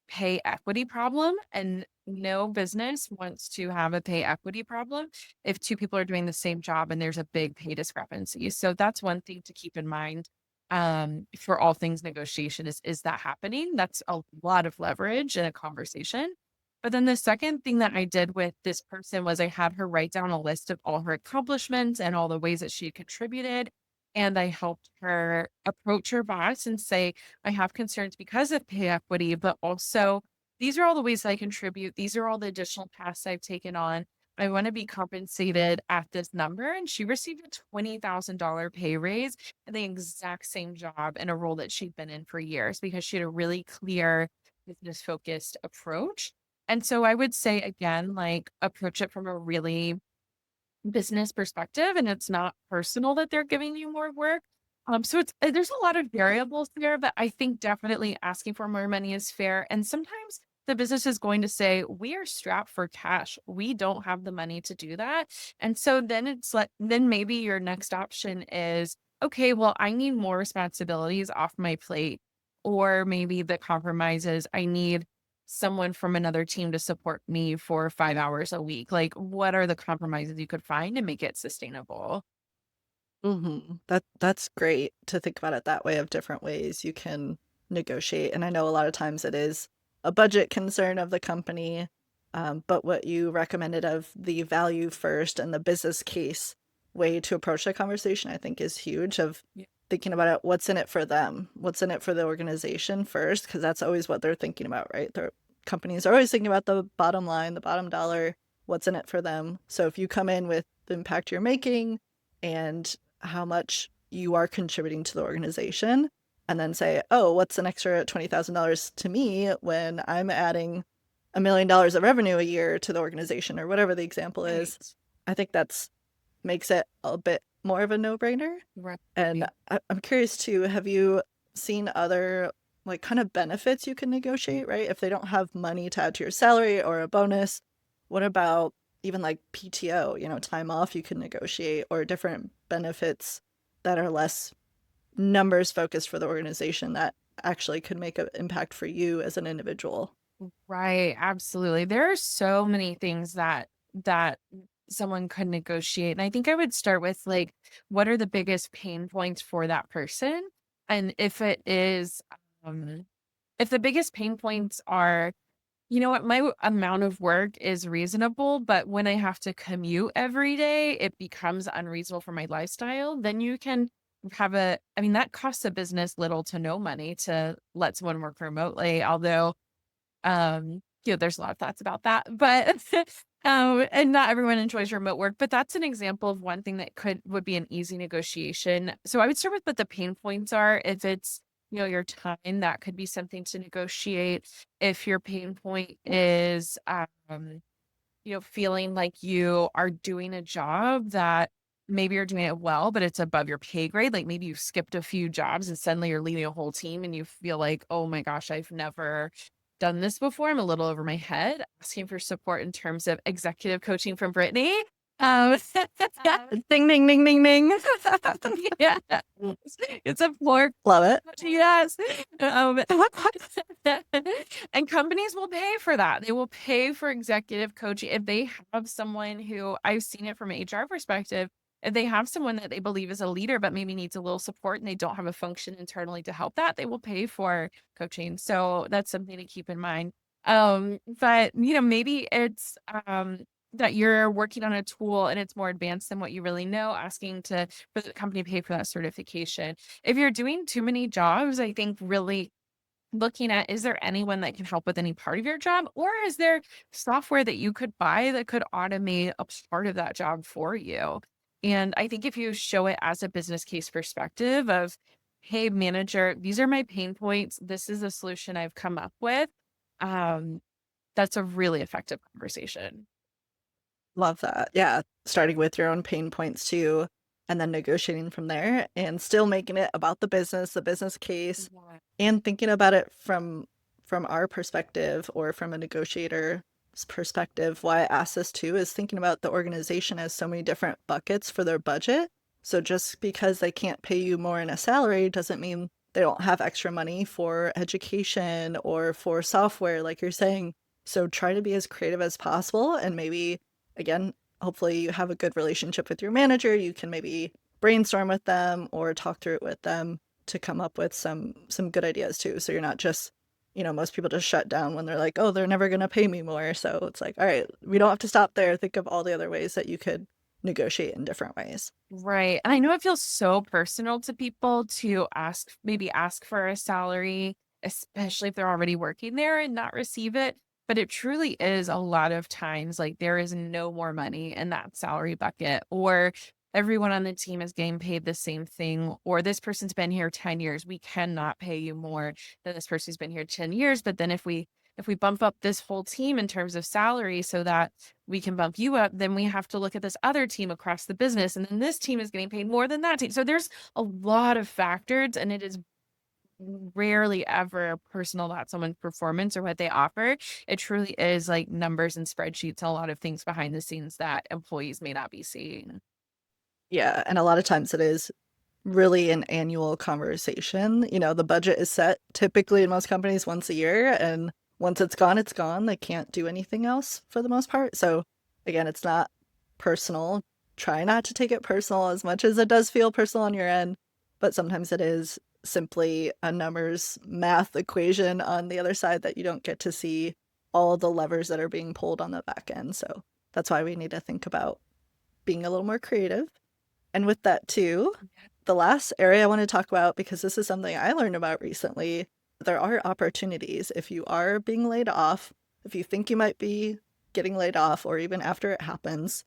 pay equity problem, and no business wants to have a pay equity problem if two people are doing the same job and there's a big pay discrepancy. So that's one thing to keep in mind for all things negotiation is that happening? That's a lot of leverage in a conversation. But then the second thing that I did with this person was I had her write down a list of all her accomplishments and all the ways that she had contributed. And I helped her approach her boss and say, I have concerns because of pay equity, but also these are all the ways I contribute. These are all the additional tasks I've taken on. I want to be compensated at this number. And she received a $20,000 pay raise in the exact same job in a role that she'd been in for years because she had a really clear business focused approach. And so I would say again, like approach it from a really business perspective and it's not personal that they're giving you more work. So there's a lot of variables there, but I think definitely asking for more money is fair. And sometimes the business is going to say, we are strapped for cash. We don't have the money to do that. And so then then maybe your next option is, okay, well, I need more responsibilities off my plate. Or maybe the compromise is I need someone from another team to support me for 5 hours a week. Like, what are the compromises you could find to make it sustainable? That's great to think about it that way of different ways you can negotiate. And I know a lot of times it is a budget concern of the company, but what you recommended of the value first and the business case way to approach the conversation, I think is huge of Yeah. thinking about it, what's in it for them, what's in it for the organization first, because that's always what they're thinking about, right? Their companies are always thinking about the bottom line, the bottom dollar, what's in it for them. So if you come in with the impact you're making and how much you are contributing to the organization, and then say, oh, what's an extra $20,000 to me when I'm adding $1 million of revenue a year to the organization, or whatever the example is. Right. I think that's makes it a bit more of a no-brainer. Right. And I'm curious too, have you seen other like kind of benefits you can negotiate, right? If they don't have money to add to your salary or a bonus, what about even like PTO, time off you can negotiate, or different benefits that are less numbers focused for the organization that actually could make an impact for you as an individual. Right. Absolutely. There are so many things that someone could negotiate. And I think I would start with like, what are the biggest pain points for that person? And if it is, if the biggest pain points are You know what? My amount of work is reasonable, but when I have to commute every day, it becomes unreasonable for my lifestyle. Then you can I mean, that costs a business little to no money to let someone work remotely, although, there's a lot of thoughts about that, but, and not everyone enjoys remote work, but that's an example of one thing that would be an easy negotiation. So I would start with what the pain points are. If it's, your time, that could be something to negotiate. If your pain point is, feeling like you are doing a job that maybe you're doing it well, but it's above your pay grade. Like maybe you've skipped a few jobs and suddenly you're leading a whole team and you feel like, oh my gosh, I've never done this before. I'm a little over my head. Asking for support in terms of executive coaching from Brittany. Um, Ding, ding, ding, ding, ding. yeah, it's a floor. Love it. Yes. Um, and companies will pay for that. They will pay for executive coaching. If they have someone who I've seen it from an HR perspective, if they have someone that they believe is a leader, but maybe needs a little support and they don't have a function internally to help that, they will pay for coaching. So that's something to keep in mind. But maybe it's, that you're working on a tool and it's more advanced than what you really know, asking for the company to pay for that certification. If you're doing too many jobs, I think really looking at, is there anyone that can help with any part of your job? Or is there software that you could buy that could automate a part of that job for you? And I think if you show it as a business case perspective of, hey, manager, these are my pain points. This is a solution I've come up with. Um, that's a really effective conversation. Love that. Yeah. Starting with your own pain points too, and then negotiating from there and still making it about the business case, Yeah. and thinking about it from our perspective or from a negotiator's perspective. Why I ask this too is thinking about the organization as so many different buckets for their budget. So just because they can't pay you more in a salary doesn't mean they don't have extra money for education or for software, like you're saying. So try to be as creative as possible, and maybe again, hopefully you have a good relationship with your manager. You can maybe brainstorm with them or talk through it with them to come up with some good ideas too. So you're not just, most people just shut down when they're like, oh, they're never going to pay me more. So it's like, all right, we don't have to stop there. Think of all the other ways that you could negotiate in different ways. Right. And I know it feels so personal to people to maybe ask for a salary, especially if they're already working there and not receive it. But it truly is a lot of times like there is no more money in that salary bucket, or everyone on the team is getting paid the same thing, or this person's been here 10 years. We cannot pay you more than this person's been here 10 years. But then if we bump up this whole team in terms of salary so that we can bump you up, then we have to look at this other team across the business. And then this team is getting paid more than that team. So there's a lot of factors, and it is rarely ever personal about someone's performance or what they offer. It truly is like numbers and spreadsheets, a lot of things behind the scenes that employees may not be seeing. Yeah. And a lot of times it is really an annual conversation. The budget is set typically in most companies once a year, and once it's gone, it's gone. They can't do anything else for the most part. So again, it's not personal. Try not to take it personal as much as it does feel personal on your end, but sometimes it is simply a numbers math equation on the other side that you don't get to see all the levers that are being pulled on the back end. So that's why we need to think about being a little more creative. And with that too, the last area I want to talk about, because this is something I learned about recently, there are opportunities. If you are being laid off, if you think you might be getting laid off, or even after it happens,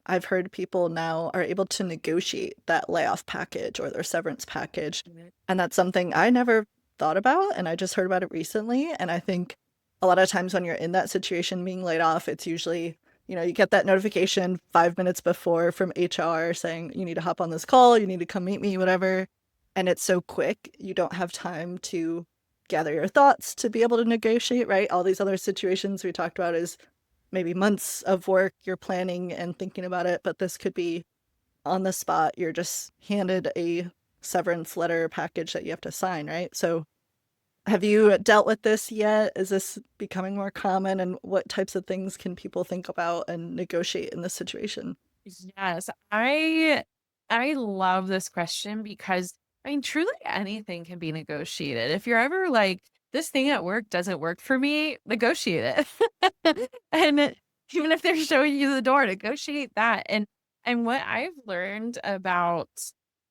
I've heard people now are able to negotiate that layoff package or their severance package. And that's something I never thought about. And I just heard about it recently. And I think a lot of times when you're in that situation being laid off, it's usually, you get that notification 5 minutes before from HR saying, you need to hop on this call, you need to come meet me, whatever. And it's so quick, you don't have time to gather your thoughts to be able to negotiate, right? All these other situations we talked about is maybe months of work you're planning and thinking about it, but this could be on the spot. You're just handed a severance letter package that you have to sign, right? So have you dealt with this yet? Is this becoming more common? And what types of things can people think about and negotiate in this situation? Yes, I love this question because I mean truly anything can be negotiated. If you're ever like this thing at work doesn't work for me, negotiate it. And even if they're showing you the door, negotiate that. And what I've learned about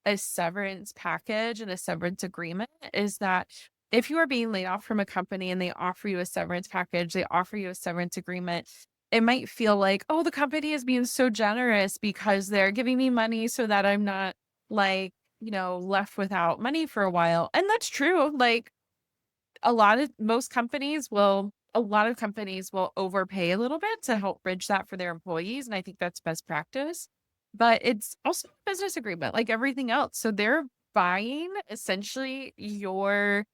a severance package and a severance agreement is that if you are being laid off from a company and they offer you a severance package, they offer you a severance agreement, it might feel like, oh, the company is being so generous because they're giving me money so that I'm not like, left without money for a while. And that's true. Like a lot of companies will overpay a little bit to help bridge that for their employees. And I think that's best practice. But it's also a business agreement like everything else. So they're buying essentially your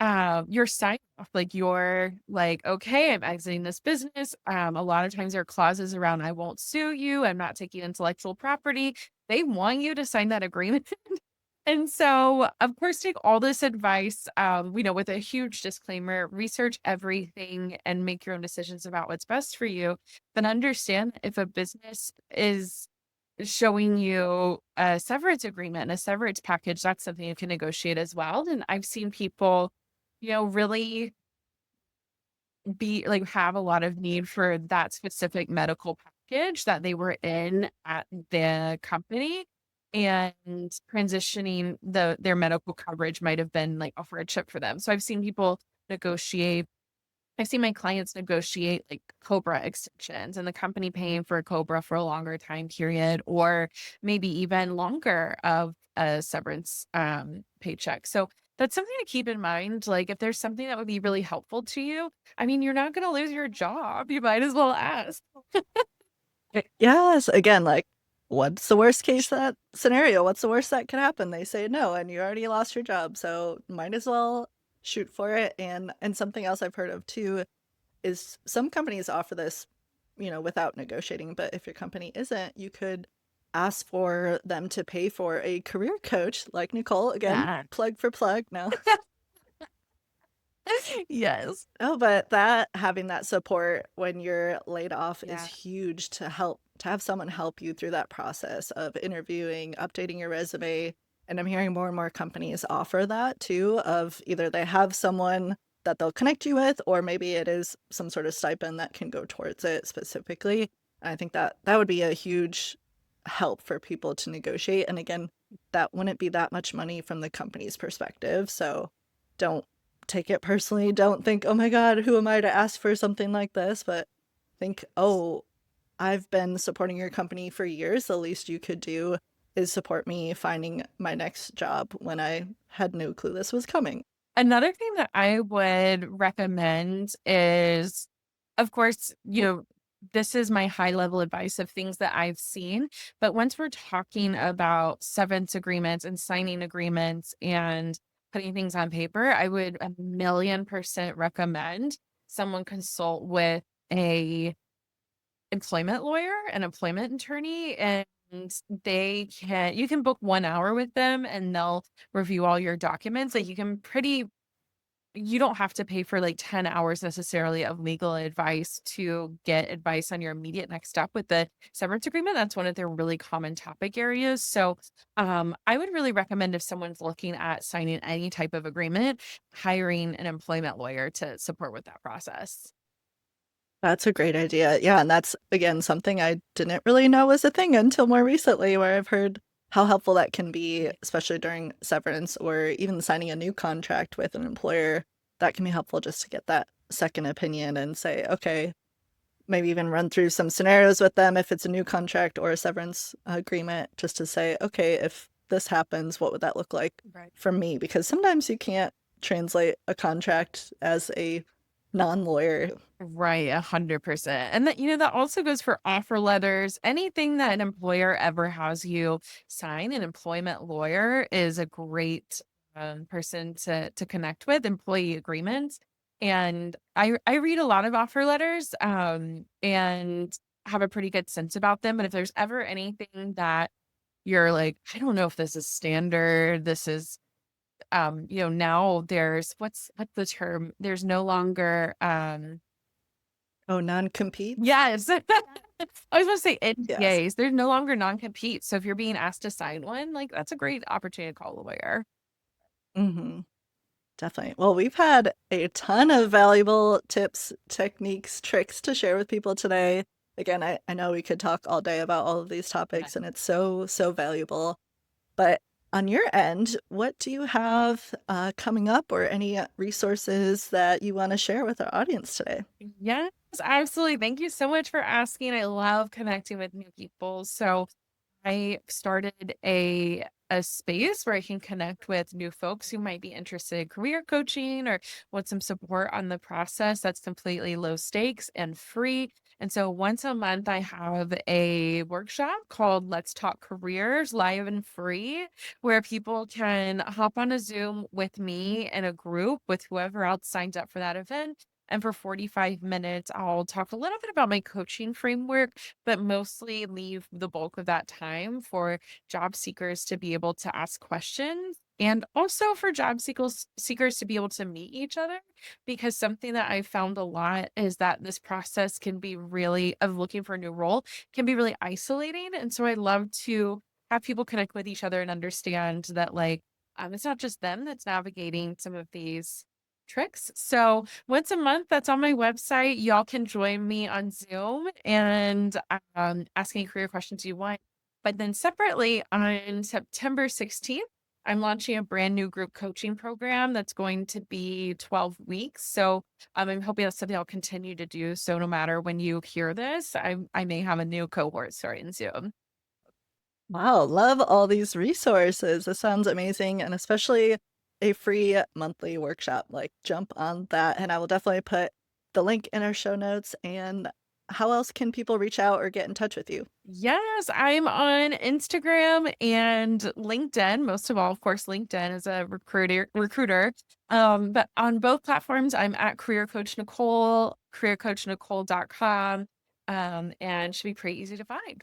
sign off, like you're like, okay, I'm exiting this business. A lot of times there are clauses around I won't sue you, I'm not taking intellectual property. They want you to sign that agreement. And so, of course, take all this advice, with a huge disclaimer, research everything and make your own decisions about what's best for you. But understand if a business is showing you a severance agreement and a severance package, that's something you can negotiate as well. And I've seen people, really be like have a lot of need for that specific medical package that they were in at the company, and transitioning their medical coverage might have been like a hardship for them. So I've seen my clients negotiate like COBRA extensions and the company paying for a COBRA for a longer time period, or maybe even longer of a severance paycheck. So that's something to keep in mind. Like if there's something that would be really helpful to you, I mean, you're not going to lose your job. You might as well ask. Yes, again, like, what's the worst case that scenario? What's the worst that could happen? They say no, and you already lost your job, so might as well shoot for it. And something else I've heard of too is some companies offer this, without negotiating, but if your company isn't, you could ask for them to pay for a career coach like Nicole. Again, Yeah. plug for plug now. Yes. Oh, but that having that support when you're laid off is Yeah. huge to have someone help you through that process of interviewing, updating your resume. And I'm hearing more and more companies offer that too, of either they have someone that they'll connect you with, or maybe it is some sort of stipend that can go towards it specifically. And I think that that would be a huge help for people to negotiate. And again, that wouldn't be that much money from the company's perspective. So don't take it personally. Don't think, oh my God, who am I to ask for something like this? But think, oh, I've been supporting your company for years. The least you could do is support me finding my next job when I had no clue this was coming. Another thing that I would recommend is, of course, this is my high level advice of things that I've seen. But once we're talking about severance agreements and signing agreements and putting things on paper, I would 1,000,000% recommend someone consult with a employment lawyer, an employment attorney, and you can book 1 hour with them and they'll review all your documents. Like you don't have to pay for like 10 hours necessarily of legal advice to get advice on your immediate next step with the severance agreement. That's one of their really common topic areas. So I would really recommend, if someone's looking at signing any type of agreement, hiring an employment lawyer to support with that process. That's a great idea. Yeah, and that's again something I didn't really know was a thing until more recently, where I've heard how helpful that can be, especially during severance or even signing a new contract with an employer. That can be helpful just to get that second opinion and say, okay, maybe even run through some scenarios with them if it's a new contract or a severance agreement, just to say, okay, if this happens, what would that look like Right. for me? Because sometimes you can't translate a contract as a non-lawyer. Right, 100%. And that also goes for offer letters. Anything that an employer ever has you sign, an employment lawyer is a great person to connect with. Employee agreements. And I read a lot of offer letters and have a pretty good sense about them. But if there's ever anything that you're like, I don't know if this is standard, this is now there's what's the term? There's no longer Oh, non-compete? yes. I was going to say Yes. NDAs. There's no longer non-compete. So if you're being asked to sign one, like that's a great opportunity to call a lawyer. Hmm. Definitely. Well, we've had a ton of valuable tips, techniques, tricks to share with people today. Again, I know we could talk all day about all of these topics, and it's so valuable. But on your end, what do you have coming up, or any resources that you want to share with our audience today? Yes, absolutely. Thank you so much for asking. I love connecting with new people. So I started a space where I can connect with new folks who might be interested in career coaching or want some support on the process that's completely low stakes and free. And so once a month, I have a workshop called Let's Talk Careers, live and free, where people can hop on a Zoom with me in a group with whoever else signs up for that event. And for 45 minutes, I'll talk a little bit about my coaching framework, but mostly leave the bulk of that time for job seekers to be able to ask questions and also for seekers to be able to meet each other. Because something that I found a lot is that this process can be really, of looking for a new role, can be really isolating. And so I love to have people connect with each other and understand that, like, it's not just them that's navigating some of these tricks. So once a month, that's on my website. Y'all can join me on Zoom and ask any career questions you want. But then separately on September 16th, I'm launching a brand new group coaching program that's going to be 12 weeks. So I'm hoping that's something I'll continue to do. So no matter when you hear this, I may have a new cohort starting soon. Wow, love all these resources. This sounds amazing, and especially a free monthly workshop. Like, jump on that, and I will definitely put the link in our show notes. And how else can people reach out or get in touch with you? Yes, I'm on Instagram and LinkedIn. Most of all, of course, LinkedIn is a recruiter. But on both platforms, I'm at Career Coach Nicole, careercoachnicole.com. And should be pretty easy to find.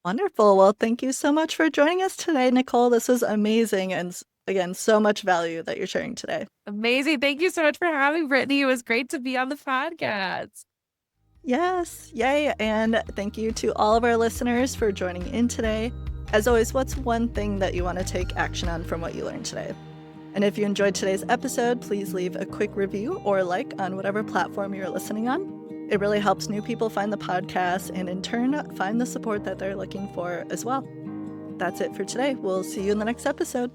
Wonderful. Well, thank you so much for joining us today, Nicole. This was amazing, and again, so much value that you're sharing today. Amazing. Thank you so much for having Brittany. It was great to be on the podcast. Yes, yay. And thank you to all of our listeners for joining in today. As always, what's one thing that you want to take action on from what you learned today? And if you enjoyed today's episode, please leave a quick review or like on whatever platform you're listening on. It really helps new people find the podcast and in turn find the support that they're looking for as well. That's it for today. We'll see you in the next episode.